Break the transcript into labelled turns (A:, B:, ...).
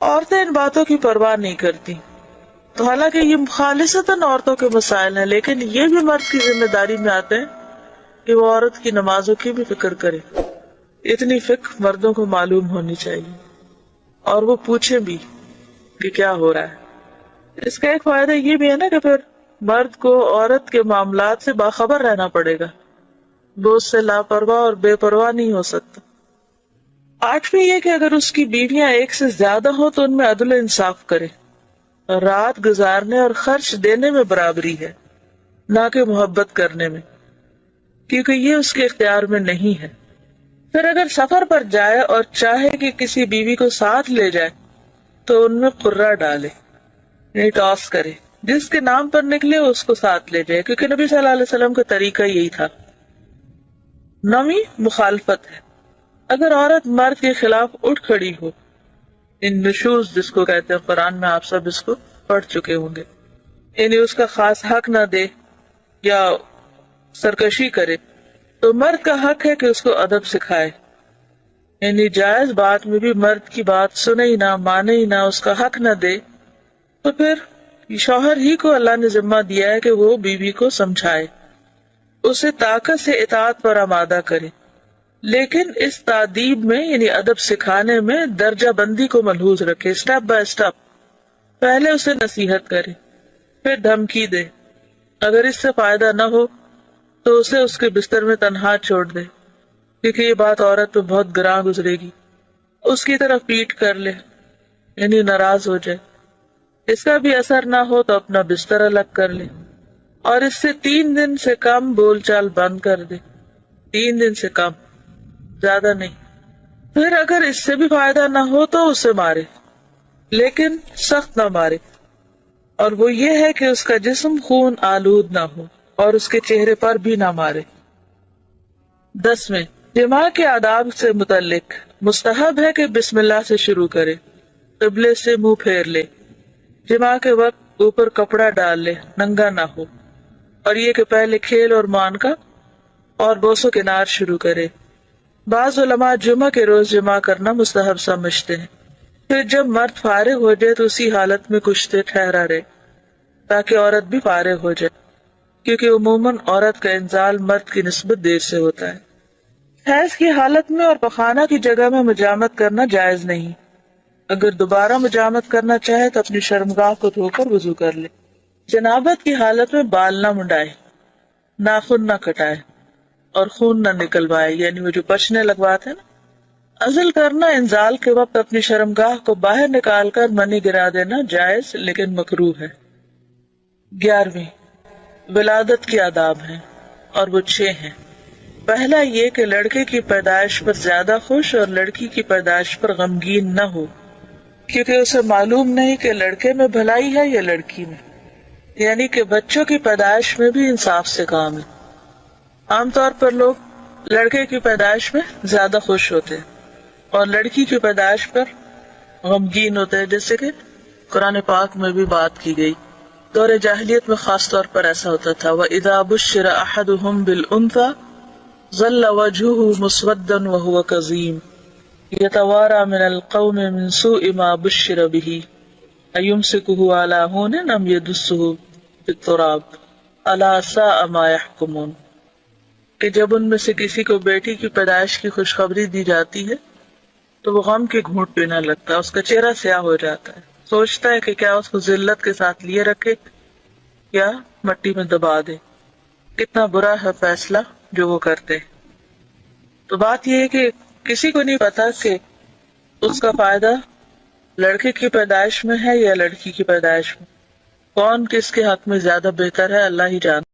A: عورتیں ان باتوں کی پرواہ نہیں کرتی. تو حالانکہ یہ خالصتاً عورتوں کے مسائل ہیں، لیکن یہ بھی مرد کی ذمہ داری میں آتے ہیں کہ وہ عورت کی نمازوں کی بھی فکر کرے. اتنی فکر مردوں کو معلوم ہونی چاہیے، اور وہ پوچھیں بھی کہ کیا ہو رہا ہے. اس کا ایک فائدہ یہ بھی ہے نا کہ پھر مرد کو عورت کے معاملات سے باخبر رہنا پڑے گا، وہ اس سے لاپرواہ اور بے پرواہ نہیں ہو سکتا. آٹھویں یہ کہ اگر اس کی بیویاں ایک سے زیادہ ہوں تو ان میں عدل و انصاف کرے. رات گزارنے اور خرچ دینے میں برابری ہے، نہ کہ محبت کرنے میں، کیونکہ یہ اس کے اختیار میں نہیں ہے. پھر اگر سفر پر جائے اور چاہے کہ کسی بیوی کو ساتھ لے جائے تو ان میں قرہ ڈالے، یعنی ٹاس کرے، جس کے نام پر نکلے اس کو ساتھ لے جائے، کیونکہ نبی صلی اللہ علیہ وسلم کا طریقہ یہی تھا. نویں مخالفت ہے. اگر عورت مرد کے خلاف اٹھ کھڑی ہو، ان نشوز جس کو کہتے ہیں، قرآن میں آپ سب اس کو پڑھ چکے ہوں گے، یعنی اس کا خاص حق نہ دے یا سرکشی کرے، تو مرد کا حق ہے کہ اس کو ادب سکھائے. یعنی جائز بات میں بھی مرد کی بات سنے ہی نہ، مانے ہی نہ، اس کا حق نہ دے، تو پھر شوہر ہی کو اللہ نے ذمہ دیا ہے کہ وہ بیوی کو سمجھائے، اسے طاقت سے اطاعت پر آمادہ کرے. لیکن اس تادیب میں، یعنی ادب سکھانے میں، درجہ بندی کو ملحوظ رکھے، سٹیپ بائی سٹیپ. پہلے اسے نصیحت کرے، پھر دھمکی دے، اگر اس سے فائدہ نہ ہو تو اسے اس کے بستر میں تنہا چھوڑ دے، کیونکہ یہ بات عورت پہ بہت گراں گزرے گی. اس کی طرف پیٹ کر لے، یعنی ناراض ہو جائے. اس کا بھی اثر نہ ہو تو اپنا بستر الگ کر لے، اور اس سے 3 دن سے کم بول چال بند کر دے. 3 دن سے کم، زیادہ نہیں. پھر اگر اس سے بھی فائدہ نہ ہو تو اسے مارے، لیکن سخت نہ مارے، اور وہ یہ ہے کہ اس کا جسم خون آلود نہ ہو، اور اس کے چہرے پر بھی نہ مارے. 10ویں جماع کے آداب سے متعلق مستحب ہے کہ بسم اللہ سے شروع کرے، قبلے سے منہ پھیر لے، جماع کے وقت اوپر کپڑا ڈال لے، ننگا نہ ہو، اور یہ کہ پہلے کھیل اور مانکا اور بوس و کنار شروع کرے. بعض علماء جمعہ کے روز جماع کرنا مستحب سمجھتے ہیں. پھر جب مرد فارغ ہو جائے تو اسی حالت میں کچھ دیر ٹھہرا رہے، تاکہ عورت بھی فارغ ہو جائے، کیونکہ عموماً عورت کا انزال مرد کی نسبت دیر سے ہوتا ہے. حیض کی حالت میں اور پخانہ کی جگہ میں مجامت کرنا جائز نہیں. اگر دوبارہ مجامت کرنا چاہے تو اپنی شرمگاہ کو دھو کر وضو کر لے. جنابت کی حالت میں بال نہ منڈائے، ناخن نہ کٹائے، اور خون نہ نکلوائے، یعنی وہ جو پچنے لگواتے ہیں نا. عزل کرنا انزال کے وقت اپنی شرمگاہ کو باہر نکال کر منی گرا دینا جائز لیکن مکروہ ہے. 11ویں ولادت کے آداب ہیں، اور وہ 6 ہیں. پہلا یہ کہ لڑکے کی پیدائش پر زیادہ خوش اور لڑکی کی پیدائش پر غمگین نہ ہو، کیونکہ اسے معلوم نہیں کہ لڑکے میں بھلائی ہے یا لڑکی میں. یعنی کہ بچوں کی پیدائش میں بھی انصاف سے کام ہے. عام طور پر لوگ لڑکے کی پیدائش میں زیادہ خوش ہوتے ہیں اور لڑکی کی پیدائش پر غمگین ہوتے ہیں، جیسے کہ قرآن پاک میں بھی بات کی گئی. دور جاہلیت میں خاص طور پر ایسا ہوتا تھا. وَإِذَا بُشِّرَ أَحَدُهُمْ بِالْأُنثَىٰ ظَلَّ وَجْهُهُ مُسْوَدًّا وَهُوَ كَظِيمٌ يَتَوَارَىٰ مِنَ الْقَوْمِ مِنْ سُوءِ مَا بُشِّرَ بِهِ أَيُمْسِكُهُ عَلَىٰ هُونٍ أَمْ يَدُسُّهُ فِي التُّرَابِ أَلَا سَاءَ مَا يَحْكُمُونَ. کہ جب ان میں سے کسی کو بیٹی کی پیدائش کی خوشخبری دی جاتی ہے تو وہ غم کے گھونٹ پینے لگتا ہے، اس کا چہرہ سیاہ ہو جاتا ہے، سوچتا ہے کہ کیا اس کو ذلت کے ساتھ لیے رکھے یا مٹی میں دبا دے. کتنا برا ہے فیصلہ جو وہ کرتے. تو بات یہ ہے کہ کسی کو نہیں پتا کہ اس کا فائدہ لڑکے کی پیدائش میں ہے یا لڑکی کی پیدائش میں. کون کس کے حق میں زیادہ بہتر ہے اللہ ہی جانتا.